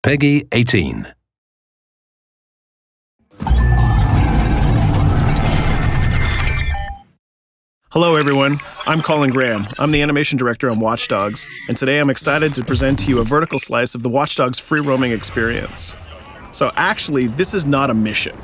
Peggy 18. Hello everyone, I'm Colin Graham. I'm the animation director on Watch Dogs, and today I'm excited to present to you a vertical slice of the Watch Dogs free roaming experience. So actually, this is not a mission.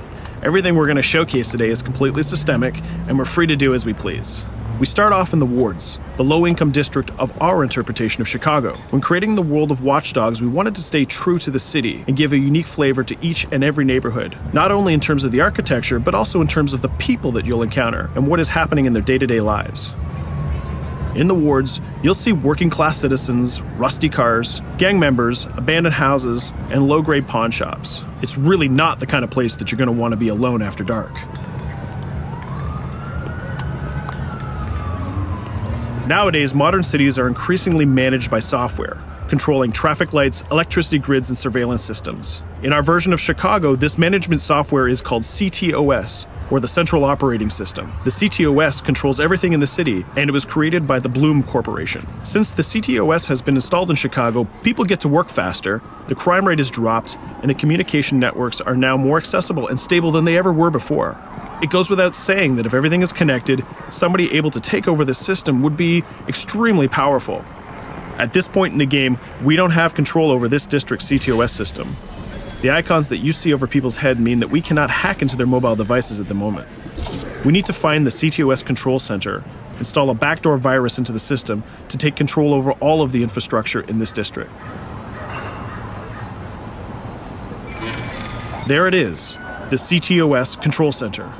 Everything we're going to showcase today is completely systemic, and we're free to do as we please. We start off in the wards, the low-income district of our interpretation of Chicago. When creating the world of Watch Dogs, we wanted to stay true to the city and give a unique flavor to each and every neighborhood, not only in terms of the architecture, but also in terms of the people that you'll encounter and what is happening in their day-to-day lives. In the wards, you'll see working-class citizens, rusty cars, gang members, abandoned houses, and low-grade pawn shops. It's really not the kind of place that you're going to want to be alone after dark. Nowadays, modern cities are increasingly managed by software, controlling traffic lights, electricity grids, and surveillance systems. In our version of Chicago, this management software is called CTOS, or the Central Operating System. The CTOS controls everything in the city, and it was created by the Bloom Corporation. Since the CTOS has been installed in Chicago, people get to work faster, the crime rate has dropped, and the communication networks are now more accessible and stable than they ever were before. It goes without saying that if everything is connected, somebody able to take over the system would be extremely powerful. At this point in the game, we don't have control over this district's CTOS system. The icons that you see over people's head mean that we cannot hack into their mobile devices at the moment. We need to find the CTOS control center, install a backdoor virus into the system to take control over all of the infrastructure in this district. There it is, the CTOS control center.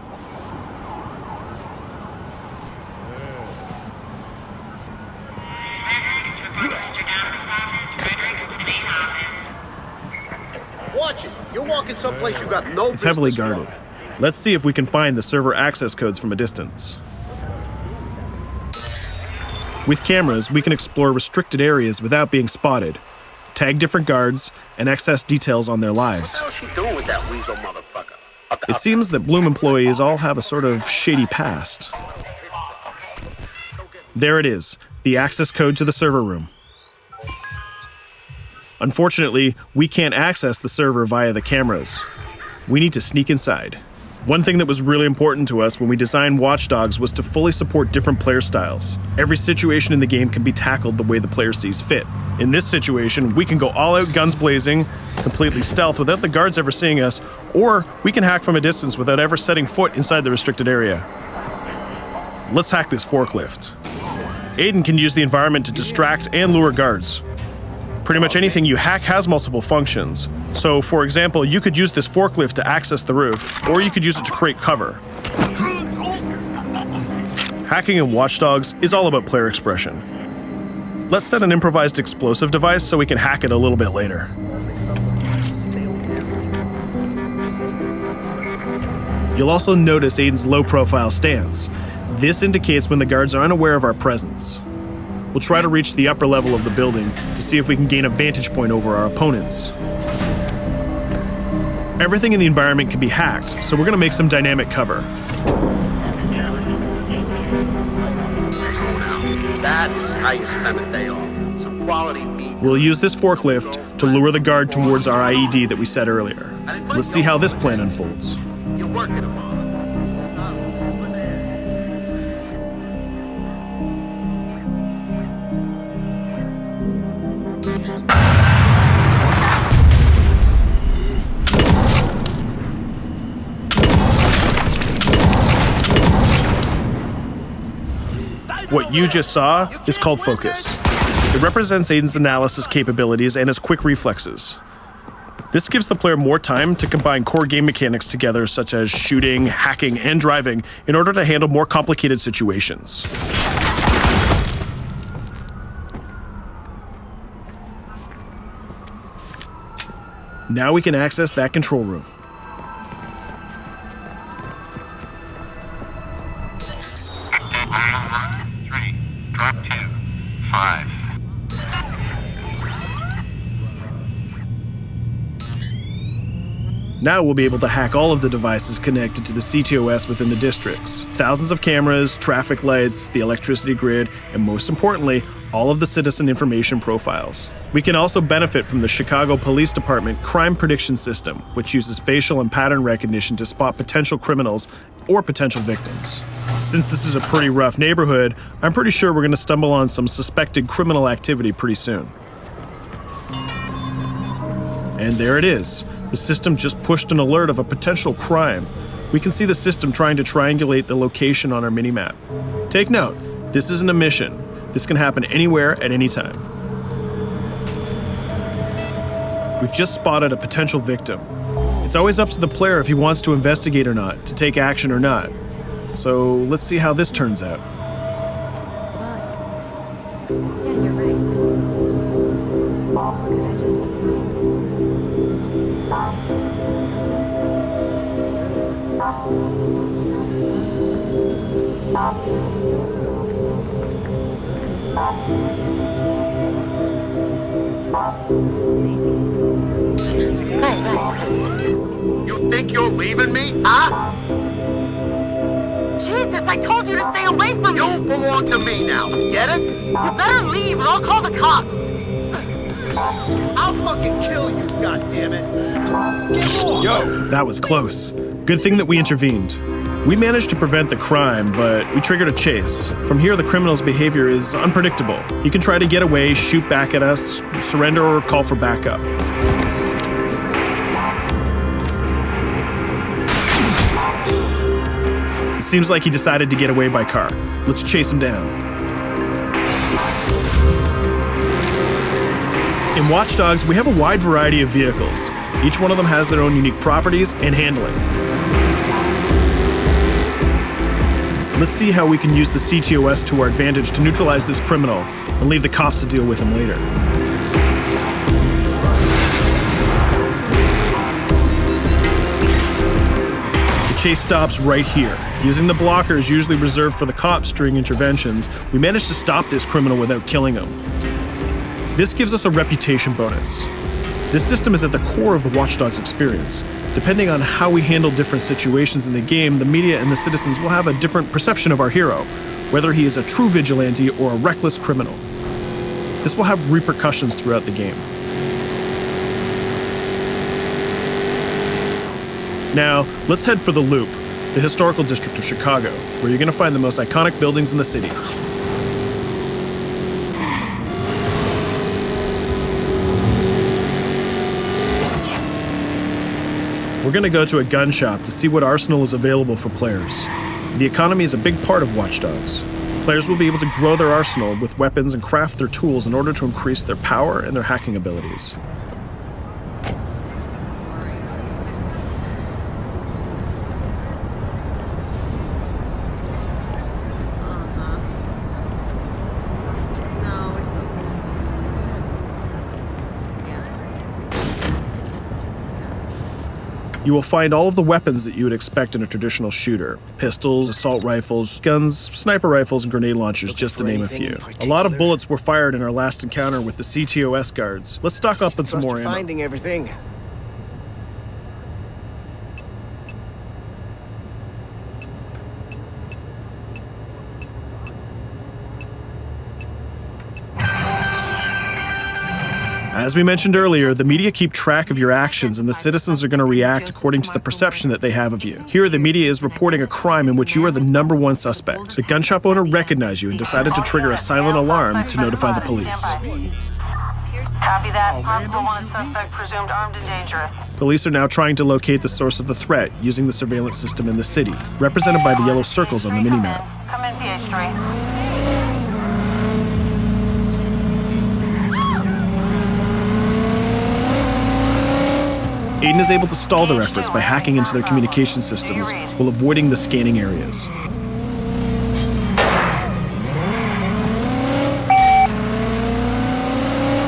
Watch it. You're walking someplace you got no business. It's heavily guarded. Let's see if we can find the server access codes from a distance. With cameras, we can explore restricted areas without being spotted, tag different guards, and access details on their lives. What the hell is she doing with that weasel motherfucker? It seems that Bloom employees all have a sort of shady past. There it is, the access code to the server room. Unfortunately, we can't access the server via the cameras. We need to sneak inside. One thing that was really important to us when we designed Watch Dogs was to fully support different player styles. Every situation in the game can be tackled the way the player sees fit. In this situation, we can go all out guns blazing, completely stealth without the guards ever seeing us, or we can hack from a distance without ever setting foot inside the restricted area. Let's hack this forklift. Aiden can use the environment to distract and lure guards. Pretty much anything you hack has multiple functions. So, for example, you could use this forklift to access the roof, or you could use it to create cover. Hacking in Watch Dogs is all about player expression. Let's set an improvised explosive device so we can hack it a little bit later. You'll also notice Aiden's low-profile stance. This indicates when the guards are unaware of our presence. We'll try to reach the upper level of the building to see if we can gain a vantage point over our opponents. Everything in the environment can be hacked, so we're going to make some dynamic cover. That's how you spend a day off. Some quality meat. We'll use this forklift to lure the guard towards our IED that we set earlier. Let's see how this plan unfolds. You're working them on. What you just saw is called focus. It represents Aiden's analysis capabilities and his quick reflexes. This gives the player more time to combine core game mechanics together, such as shooting, hacking, and driving, in order to handle more complicated situations. Now we can access that control room. Drop 2, 5. Now we'll be able to hack all of the devices connected to the CTOS within the districts. Thousands of cameras, traffic lights, the electricity grid, and most importantly, all of the citizen information profiles. We can also benefit from the Chicago Police Department Crime Prediction System, which uses facial and pattern recognition to spot potential criminals or potential victims. Since this is a pretty rough neighborhood, I'm pretty sure we're going to stumble on some suspected criminal activity pretty soon. And there it is. The system just pushed an alert of a potential crime. We can see the system trying to triangulate the location on our minimap. Take note, this isn't a mission. This can happen anywhere at any time. We've just spotted a potential victim. It's always up to the player if he wants to investigate or not, to take action or not. So let's see how this turns out. Yeah, you're right. Could I just... You think you're leaving me? Huh? Jesus, I told you to stay away from me! You belong to me now. Get it? You better leave or I'll call the cops! I'll fucking kill you, goddammit. Get off! Yo! That was close. Good thing that we intervened. We managed to prevent the crime, but we triggered a chase. From here, the criminal's behavior is unpredictable. He can try to get away, shoot back at us, surrender, or call for backup. It seems like he decided to get away by car. Let's chase him down. In Watch Dogs, we have a wide variety of vehicles. Each one of them has their own unique properties and handling. Let's see how we can use the CTOS to our advantage to neutralize this criminal and leave the cops to deal with him later. The chase stops right here. Using the blockers usually reserved for the cops during interventions, we managed to stop this criminal without killing him. This gives us a reputation bonus. This system is at the core of the Watch Dogs experience. Depending on how we handle different situations in the game, the media and the citizens will have a different perception of our hero, whether he is a true vigilante or a reckless criminal. This will have repercussions throughout the game. Now, let's head for the Loop, the historical district of Chicago, where you're going to find the most iconic buildings in the city. We're going to go to a gun shop to see what arsenal is available for players. The economy is a big part of Watch Dogs. Players will be able to grow their arsenal with weapons and craft their tools in order to increase their power and their hacking abilities. No, it's okay. You will find all of the weapons that you would expect in a traditional shooter. Pistols, assault rifles, guns, sniper rifles, and grenade launchers, just to name a few. A lot of bullets were fired in our last encounter with the CTOS guards. Let's stock up on some more ammo. Finding everything. As we mentioned earlier, the media keep track of your actions and the citizens are going to react according to the perception that they have of you. Here, the media is reporting a crime in which you are the #1 suspect. The gun shop owner recognized you and decided to trigger a silent alarm to notify the police. Copy that. Possible one suspect presumed armed and dangerous. Police are now trying to locate the source of the threat using the surveillance system in the city, represented by the yellow circles on the minimap. Come in, PH3. Aiden is able to stall their efforts by hacking into their communication systems while avoiding the scanning areas.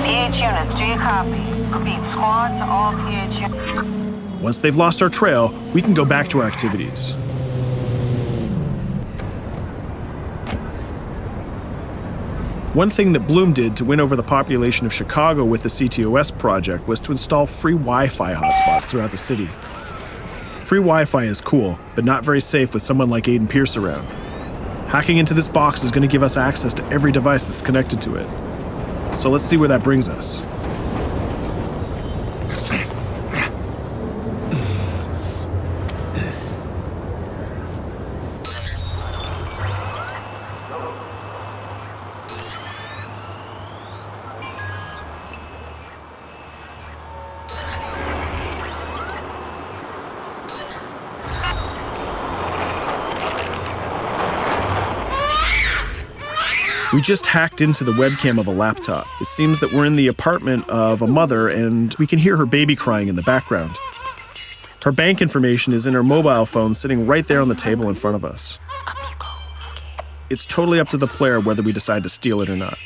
PH units, do you copy? Repeat, squad to all PH units. Once they've lost our trail, we can go back to our activities. One thing that Bloom did to win over the population of Chicago with the CTOS project was to install free Wi-Fi hotspots throughout the city. Free Wi-Fi is cool, but not very safe with someone like Aiden Pierce around. Hacking into this box is going to give us access to every device that's connected to it. So let's see where that brings us. We just hacked into the webcam of a laptop. It seems that we're in the apartment of a mother and we can hear her baby crying in the background. Her bank information is in her mobile phone sitting right there on the table in front of us. It's totally up to the player whether we decide to steal it or not.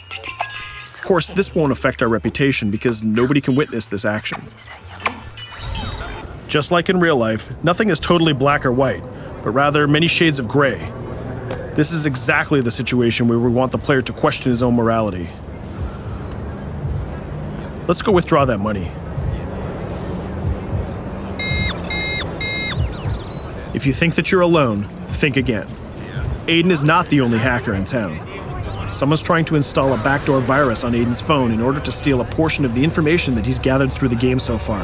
Of course, this won't affect our reputation because nobody can witness this action. Just like in real life, nothing is totally black or white, but rather many shades of gray. This is exactly the situation where we want the player to question his own morality. Let's go withdraw that money. If you think that you're alone, think again. Aiden is not the only hacker in town. Someone's trying to install a backdoor virus on Aiden's phone in order to steal a portion of the information that he's gathered through the game so far.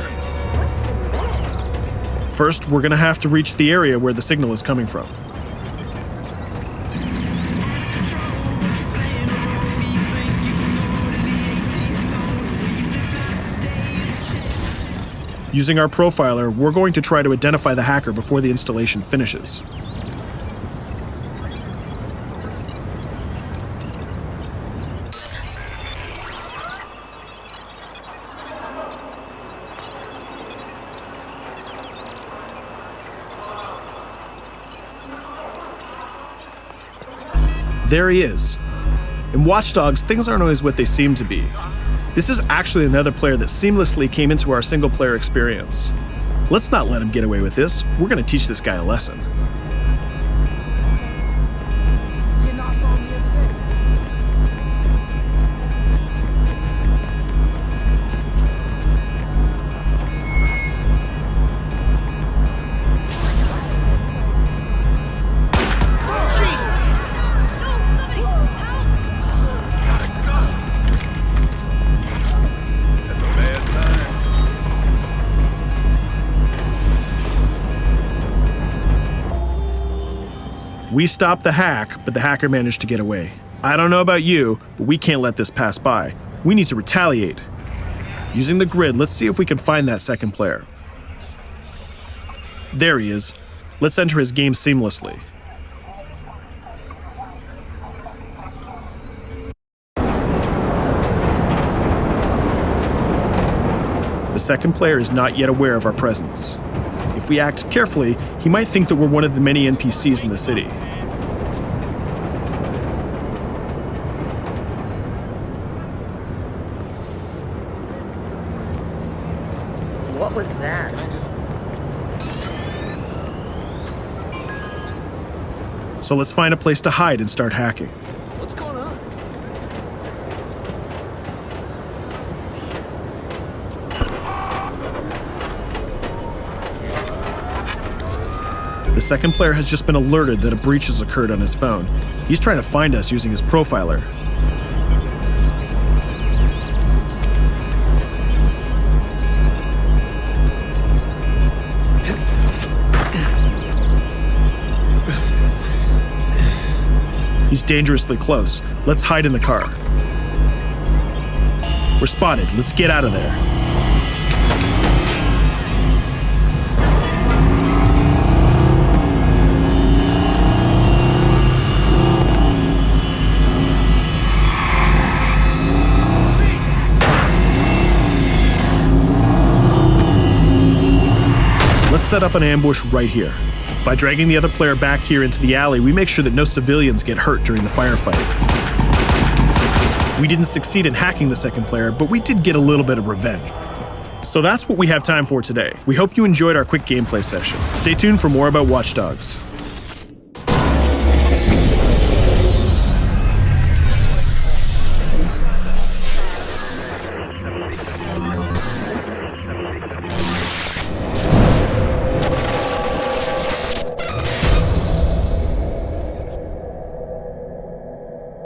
First, we're gonna have to reach the area where the signal is coming from. Using our profiler, we're going to try to identify the hacker before the installation finishes. There he is. In Watch Dogs, things aren't always what they seem to be. This is actually another player that seamlessly came into our single-player experience. Let's not let him get away with this. We're going to teach this guy a lesson. We stopped the hack, but the hacker managed to get away. I don't know about you, but we can't let this pass by. We need to retaliate. Using the grid, let's see if we can find that second player. There he is. Let's enter his game seamlessly. The second player is not yet aware of our presence. If we act carefully, he might think that we're one of the many NPCs in the city. What was that? So let's find a place to hide and start hacking. What's going on? The second player has just been alerted that a breach has occurred on his phone. He's trying to find us using his profiler. He's dangerously close. Let's hide in the car. We're spotted. Let's get out of there. Let's set up an ambush right here. By dragging the other player back here into the alley, we make sure that no civilians get hurt during the firefight. We didn't succeed in hacking the second player, but we did get a little bit of revenge. So that's what we have time for today. We hope you enjoyed our quick gameplay session. Stay tuned for more about Watch Dogs.